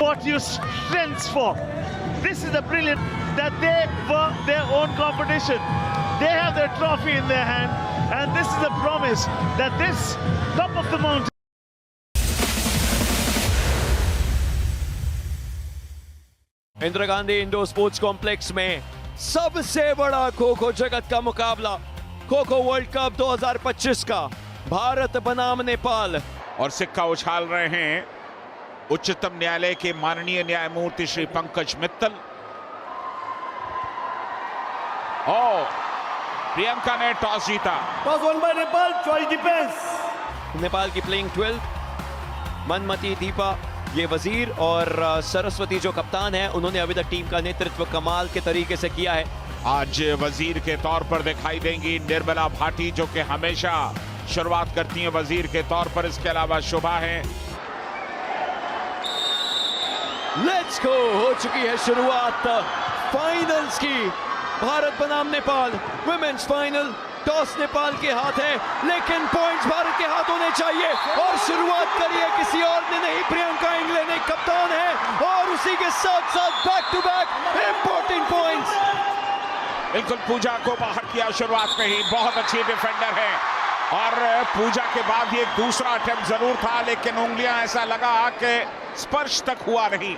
what you strengths for. This is the brilliant that they were their own competition. They have their trophy in their hand, and this is a promise that this top of the mountain. Indira Gandhi indoor sports complex में सबसे बड़ा खो खो जगत का मुकाबला, kho kho world cup 2025 का भारत बनाम नेपाल। और सिक्का उछाल रहे हैं उच्चतम न्यायालय के माननीय न्यायमूर्ति श्री पंकज मित्तल। और प्रियंका ने टॉस जीता। Toss won by Nepal, choice defense. Nepal की प्लेइंग 12 मनमती, दीपा, ये वजीर और सरस्वती जो कप्तान है, उन्होंने अभी तक टीम का नेतृत्व कमाल के तरीके से किया है। आज वजीर के तौर पर दिखाई देंगी निर्मला भाटी, जो कि हमेशा शुरुआत करती हैं वजीर के तौर पर। इसके अलावा शोभा है। लेट्स गो, हो चुकी है शुरुआत फाइनल्स की। भारत बनाम Nepal women's final. Toss Nepal के हाथ है, लेकिन पॉइंट्स भारत के हाथ होने चाहिए। और शुरुआत करी है किसी और ने नहीं, प्रियंका इंगले ने, कप्तान है, और उसी के साथ साथ back to back important points. बिल्कुल पूजा को बाहर किया शुरुआत में ही। बहुत अच्छी डिफेंडर है, और पूजा के बाद भी एक दूसरा अटेम्प्ट जरूर था, लेकिन उंगलियां ऐसा लगा कि स्पर्श तक हुआ नहीं।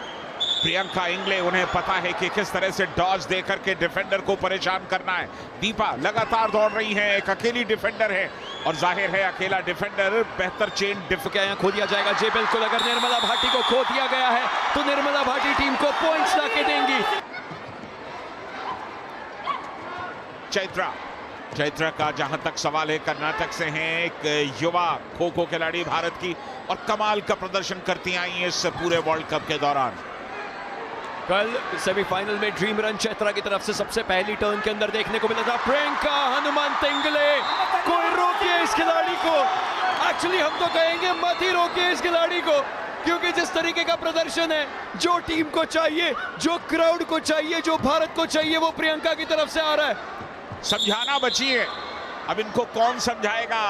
प्रियंका इंगले, उन्हें पता है कि किस तरह से डॉज देकर के डिफेंडर को परेशान करना है। दीपा लगातार दौड़ रही है, एक अकेली डिफेंडर है, और जाहिर है अकेला डिफेंडर बेहतर चेन क्या खो दिया जाएगा जी? बिल्कुल, अगर निर्मला भाटी को खो दिया गया है तो निर्मला भाटी टीम को पॉइंट्स लाके देंगी। चैत्रा का जहां तक सवाल है, कर्नाटक से हैं, एक युवा खो खो खिलाड़ी भारत की, और कमाल का प्रदर्शन करती आई हैं इस पूरे वर्ल्ड कप के दौरान। कल सेमीफाइनल में ड्रीम रन चैत्रा की तरफ से सबसे पहली टर्न के अंदर देखने को मिला था। प्रियंका हनुमंत इंगले, कोई रोकिए इस खिलाड़ी को। एक्चुअली हम तो कहेंगे मत ही रोकिए इस खिलाड़ी को, क्योंकि जिस तरीके का प्रदर्शन है, जो टीम को चाहिए, जो क्राउड को चाहिए, जो भारत को चाहिए, वो प्रियंका की तरफ से आ रहा है। समझाना बचिए, अब इनको कौन समझाएगा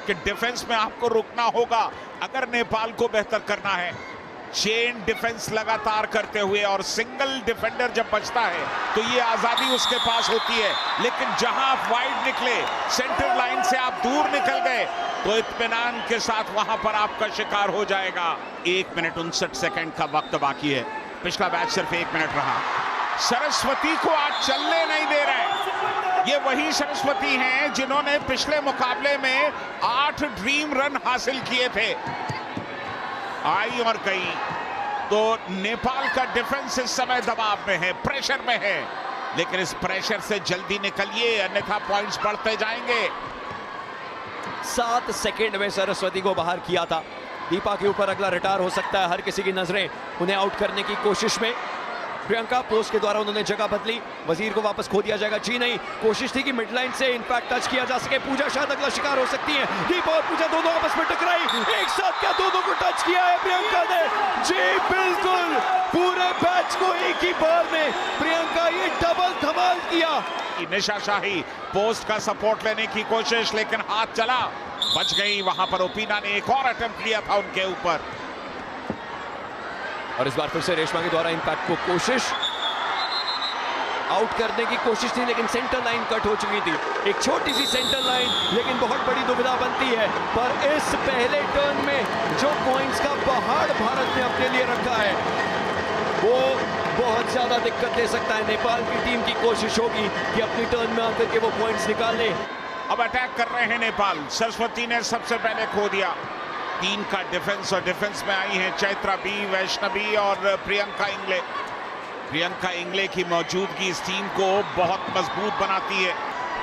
कि डिफेंस में आपको रुकना होगा अगर नेपाल को बेहतर करना है। चेन डिफेंस लगातार करते हुए, और सिंगल डिफेंडर जब बचता है तो ये आजादी उसके पास होती है। लेकिन जहां आप वाइड निकले, सेंटर लाइन से आप दूर निकल गए, तो इत्मीनान के साथ वहां पर आपका शिकार हो जाएगा। 1 मिनट 59 सेकंड का वक्त बाकी है। पिछला मैच सिर्फ 1 मिनट रहा। सरस्वती को आज चलने नहीं दे रहे। ये वही सरस्वती हैं जिन्होंने पिछले मुकाबले में 8 ड्रीम रन हासिल किए थे। आई और गई। तो नेपाल का डिफेंस इस समय दबाव में है, प्रेशर में है, लेकिन इस प्रेशर से जल्दी निकलिए, अन्यथा पॉइंट्स बढ़ते जाएंगे। 7 सेकंड में सरस्वती को बाहर किया था। दीपा के ऊपर अगला रिटायर हो सकता है, हर किसी की नजरें उन्हें आउट करने की कोशिश में। प्रियंका पोस्ट के द्वारा उन्होंने जगह बदली, वजीर को वापस खो दिया जाएगा जी नहीं। कोशिश थी कि मिड लाइन से इनफैक्ट टच किया जा सके। पूजा शायद अगला शिकार हो सकती है। दीपा और पूजा दोनों आपस में टकराई, एक साथ क्या दोनों को टच किया है प्रियंका ने? जी बिल्कुल, पूरे बैच को एक ही बार में प्रियंका ये डबल धमाल किया। निशा शाही पोस्ट का सपोर्ट लेने की कोशिश, लेकिन हाथ चला, बच गई। वहां पर ओपीना ने एक और अटेम्प्ट लिया था उनके ऊपर, और इस बार फिर से रेशमा के द्वारा इंपैक्ट को कोशिश, आउट करने की कोशिश थी, लेकिन सेंटर लाइन कट हो चुकी थी। एक छोटी सी सेंटर लाइन, लेकिन बहुत बड़ी दुविधा बनती है। पर इस पहले टर्न में जो पॉइंट्स का पहाड़ भारत ने अपने लिए रखा है, वो बहुत ज्यादा दिक्कत दे सकता है। नेपाल की टीम की कोशिश होगी कि अपनी टर्न में आकर के वो पॉइंट्स निकाल ले। अब अटैक कर रहे हैं नेपाल। सरस्वती ने सबसे पहले खो दिया। 3 का डिफेंस, और डिफेंस में आई हैं चैत्रा बी, वैष्णवी और प्रियंका इंगले। प्रियंका इंगले की मौजूदगी इस टीम को बहुत मजबूत बनाती है।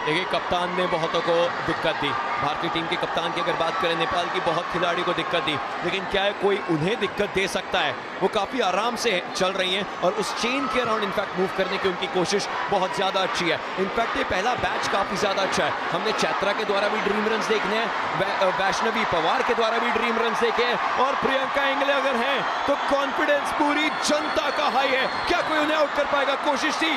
देखिए, कप्तान ने बहुतों को दिक्कत दी। भारतीय टीम के कप्तान की अगर बात करें, नेपाल की बहुत खिलाड़ी को दिक्कत दी, लेकिन क्या है कोई उन्हें दिक्कत दे सकता है? वो काफ़ी आराम से चल रही हैं, और उस चेन के अराउंड इनफैक्ट मूव करने की उनकी कोशिश बहुत ज़्यादा अच्छी है। इनफैक्ट ये पहला बैच काफ़ी ज़्यादा अच्छा है। हमने चैत्रा के द्वारा भी ड्रीम रन देखने हैं, वैष्णवी पवार के द्वारा भी ड्रीम रन देखे हैं, और प्रियंका इंगले अगर हैं तो कॉन्फिडेंस पूरी जनता का हाई है। क्या कोई उन्हें आउट कर पाएगा? कोशिश थी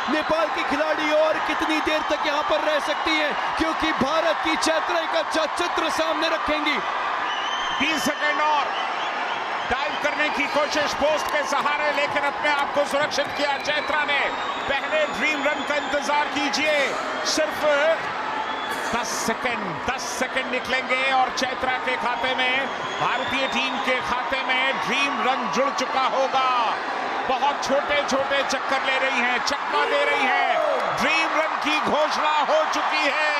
नेपाल की खिलाड़ी, और कितनी देर तक यहां पर रह सकती है, क्योंकि भारत की चैत्रा का अच्छा चित्र सामने रखेंगी। 30 सेकंड और डाइव करने की कोशिश पोस्ट के सहारे, लेकिन अपने आप को सुरक्षित किया चैत्रा ने। पहले ड्रीम रन का इंतजार कीजिए, सिर्फ 10 सेकंड निकलेंगे और चैत्रा के खाते में, भारतीय टीम के खाते में ड्रीम रन जुड़ चुका होगा। बहुत छोटे छोटे चक्कर ले रही हैं, चक्का दे रही हैं। ड्रीम रन की घोषणा हो चुकी है।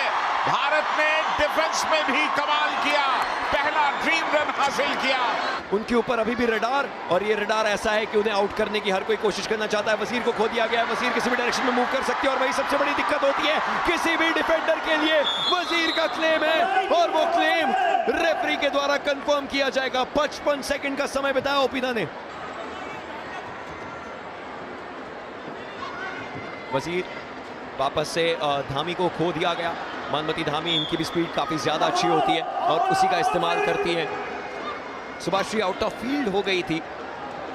भारत ने डिफेंस में भी कमाल किया, पहला ड्रीम रन हासिल किया। उनके ऊपर अभी भी रडार, और ये रडार ऐसा है कि उन्हें आउट करने की हर कोई कोशिश करना चाहता है। वजीर को खो दिया गया है, वजीर किसी भी डायरेक्शन में मूव कर सकते हैं और वही सबसे बड़ी दिक्कत होती है किसी भी डिफेंडर के लिए। वजीर का क्लेम है और वो क्लेम रेफरी के द्वारा कंफर्म किया जाएगा। 55 सेकंड का समय बताया ओपीना ने। वजीर वापस से धामी को खो दिया गया। मानमती धामी, इनकी भी स्पीड काफी ज्यादा अच्छी होती है और उसी का इस्तेमाल करती है। सुभाश्री आउट ऑफ फील्ड हो गई थी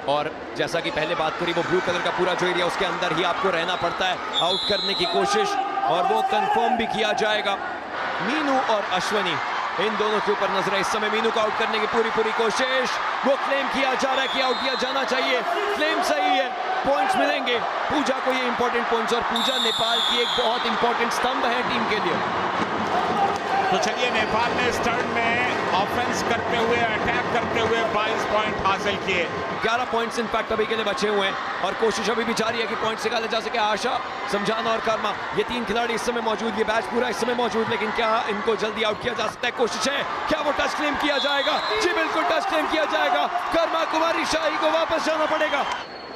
और जैसा कि पहले बात करी, वो ब्लू कलर का पूरा जो एरिया, उसके अंदर ही आपको रहना पड़ता है। आउट करने की कोशिश और वो कंफर्म भी किया जाएगा। मीनू और अश्वनी, इन दोनों के ऊपर नजर है इस समय। मीनू को आउट करने की पूरी कोशिश, वो क्लेम किया जा रहा है कि आउट किया जाना चाहिए। क्लेम सही है, पॉइंट्स मिलेंगे पूजा को, ये इंपॉर्टेंट पॉइंट्स, और पूजा नेपाल की एक बहुत इंपॉर्टेंट स्तंभ है टीम के लिए। तो चलिए, नेपाल ने स्टार्ट में ऑफेंस करते हुए, अटैक करते हुए 22 पॉइंट हासिल किए। 11 पॉइंट्स इनफैक्ट अभी के लिए बचे हुए हैं और कोशिश अभी भी जारी है कि पॉइंट्स निकाले जा सके। आशा, समझाना और कर्मा, ये 3 खिलाड़ी इस समय मौजूद, ये बैच पूरा इस समय मौजूद, लेकिन क्या इनको जल्दी आउट किया जा सकता है? कोशिश है, क्या वो टच क्लेम किया जाएगा? जी बिल्कुल, टच क्लेम किया जाएगा। कर्मा कुमारी शाही को वापस जाना पड़ेगा।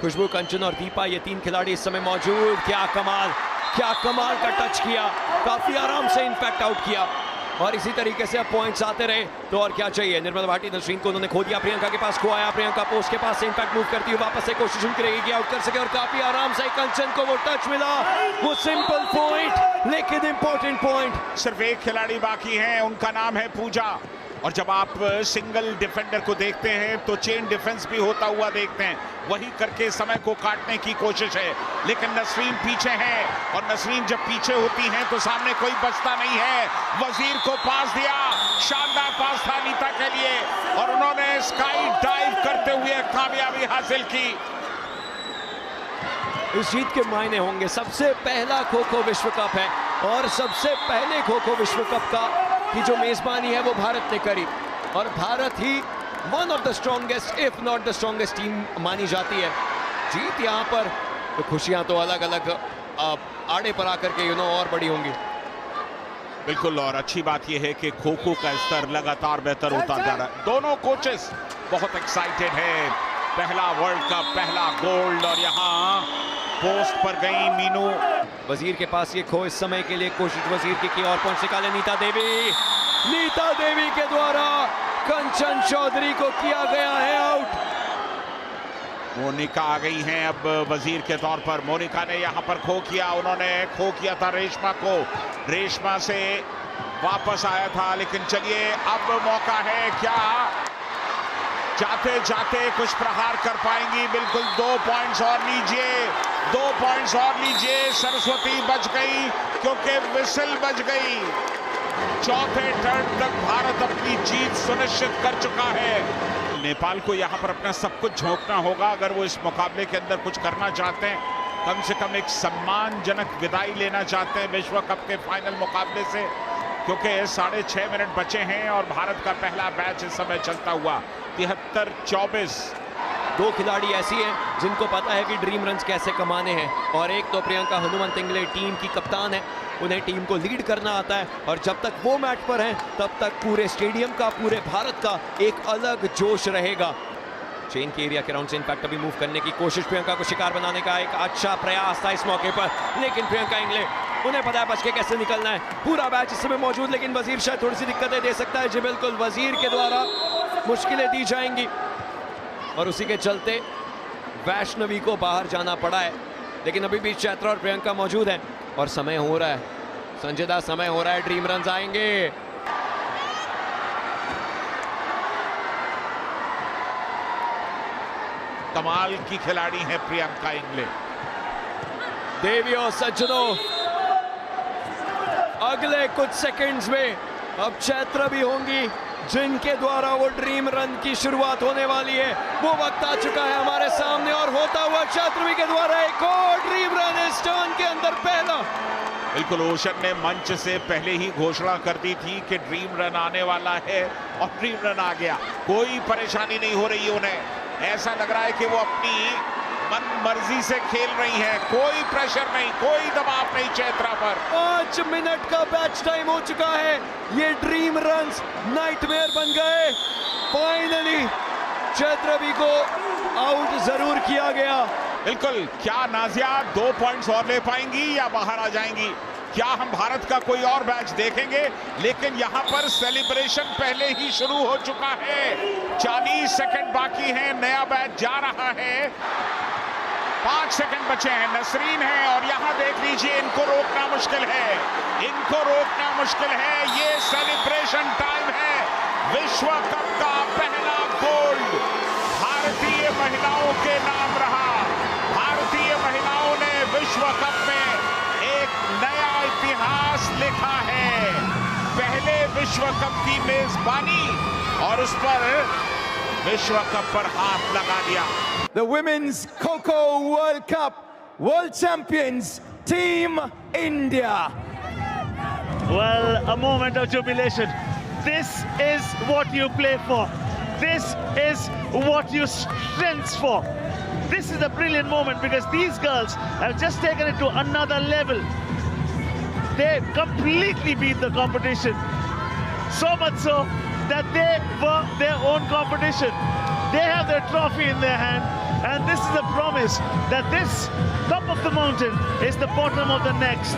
खुशबू, कंचन और दीपा, ये 3 खिलाड़ी इस समय मौजूद। क्या कमाल का टच किया, काफी आराम से इनफैक्ट आउट किया और इसी तरीके से अब पॉइंट्स आते रहे तो और क्या चाहिए। निर्मला भाटी, नसरीन को उन्होंने खो दिया, प्रियंका के पास खो आया। प्रियंका पोस्ट के पास से इनफैक्ट मूव करती हुई वापस से कोशिश उनकी रहेगी कि आउट कर सके और काफी आराम से कंचन को वो टच मिला, वो सिंपल पॉइंट लेकिन इंपॉर्टेंट पॉइंट। सिर्फ एक खिलाड़ी बाकी है, उनका नाम है पूजा। और जब आप सिंगल डिफेंडर को देखते हैं तो चेन डिफेंस भी होता हुआ देखते हैं, वही करके समय को काटने की कोशिश है। लेकिन नसरीन पीछे है और नसरीन जब पीछे होती हैं तो सामने कोई बचता नहीं है। वजीर को पास दिया, शानदार पास था नीता के लिए और उन्होंने स्काई डाइव करते हुए कामयाबी हासिल की। इस जीत के मायने होंगे, सबसे पहला खो-खो विश्व कप है और सबसे पहले खो-खो विश्व कप का की जो मेजबानी है वो भारत ने करी और भारत ही one of the strongest if not the strongest team मानी जाती है। जीत यहाँ पर तो खुशियां तो अलग अलग आड़े पर आकर के और बड़ी होंगी। बिल्कुल, और अच्छी बात यह है कि खो खो का स्तर लगातार बेहतर होता जा रहा है। दोनों कोचेस बहुत एक्साइटेड है। पहला वर्ल्ड कप, पहला गोल्ड, और यहाँ पोस्ट पर गई मीनू। वजीर के पास ये खो इस समय के लिए, कोशिश वजीर की और पॉइंट निकाले नीता देवी के द्वारा कंचन चौधरी को किया गया है आउट। मोनिका आ गई हैं अब वजीर के तौर पर। मोनिका ने यहाँ पर खो किया, उन्होंने खो किया था रेशमा को, रेशमा से वापस आया था। लेकिन चलिए, अब मौका है, क्या जाते जाते कुछ प्रहार कर पाएंगी? बिल्कुल, 2 पॉइंट्स और लीजिए, 2 पॉइंट्स और लीजिए। सरस्वती बच गई क्योंकि विसल बज गई। चौथे टर्न तक भारत अपनी जीत सुनिश्चित कर चुका है। नेपाल को यहाँ पर अपना सब कुछ झोंकना होगा अगर वो इस मुकाबले के अंदर कुछ करना चाहते हैं। कम से कम एक सम्मानजनक विदाई लेना चाहते हैं विश्व कप के फाइनल मुकाबले से, क्योंकि 6.5 मिनट बचे हैं और भारत का पहला मैच इस समय चलता हुआ 73-24। 2 खिलाड़ी ऐसी हैं जिनको पता है कि ड्रीम रन्स कैसे कमाने हैं और एक तो प्रियंका हनुमंत इंगले टीम की कप्तान है, उन्हें टीम को लीड करना आता है और जब तक वो मैच पर हैं तब तक पूरे स्टेडियम का, पूरे भारत का एक अलग जोश रहेगा। चेन के एरिया के राउंड से इनफैक्ट अभी मूव करने की कोशिश, प्रियंका को शिकार बनाने का एक अच्छा प्रयास था इस मौके पर, लेकिन प्रियंका इंगले, उन्हें पता है बच के कैसे निकलना है। पूरा बैच इस समय मौजूद, लेकिन वजीर शायद थोड़ी सी दिक्कतें दे सकता है। जी बिल्कुल, वजीर के द्वारा मुश्किलें दी जाएंगी और उसी के चलते वैष्णवी को बाहर जाना पड़ा है। लेकिन अभी भी चैत्रा और प्रियंका मौजूद हैं और समय हो रहा है, संजय दा, समय हो रहा है, ड्रीम रन आएंगे। कमाल की खिलाड़ी है प्रियंका इंगले। देवियों सज्जनों, अगले कुछ सेकंड्स में अब चैत्रा भी होंगी जिनके द्वारा वो ड्रीम रन की शुरुआत होने वाली है, वो वक्त आ चुका है हमारे सामने और होता हुआ शत्रवी के द्वारा एक और ड्रीम रन इस टर्न के अंदर पहला। बिल्कुल, ओशन ने मंच से पहले ही घोषणा कर दी थी कि ड्रीम रन आने वाला है और ड्रीम रन आ गया। कोई परेशानी नहीं हो रही उन्हें, ऐसा लग रहा है कि वो अपनी मन मर्जी से खेल रही है, कोई प्रेशर नहीं, कोई दबाव नहीं चैत्रा पर। 5 मिनट का बैच टाइम हो चुका है, ये ड्रीम रन्स नाइटमेयर बन गए। फाइनली चैत्रवी को आउट जरूर किया गया। बिल्कुल, क्या नाजिया 2 पॉइंट्स और ले पाएंगी या बाहर आ जाएंगी? क्या हम भारत का कोई और मैच देखेंगे? लेकिन यहां पर सेलिब्रेशन पहले ही शुरू हो चुका है। 40 सेकंड बाकी हैं, नया बैच जा रहा है। 5 सेकंड बचे हैं, नसरीन है और यहां देख लीजिए, इनको रोकना मुश्किल है, इनको रोकना मुश्किल है। ये सेलिब्रेशन टाइम है। विश्व कप का पहला गोल्ड भारतीय महिलाओं के नाम रहा। भारतीय महिलाओं ने विश्व कप में एक नया इतिहास लिखा है। पहले विश्व कप की मेजबानी और उस पर विश्व कप पर हाथ लगा दिया। The Women's Coco World Cup World Champions Team India. Well, a moment of jubilation. This is what you play for. This is what you strength for. This is a brilliant moment because these girls have just taken it to another level. They completely beat the competition. So much so that they were their own competition. They have their trophy in their hand, and this is a promise that this top of the mountain is the bottom of the next.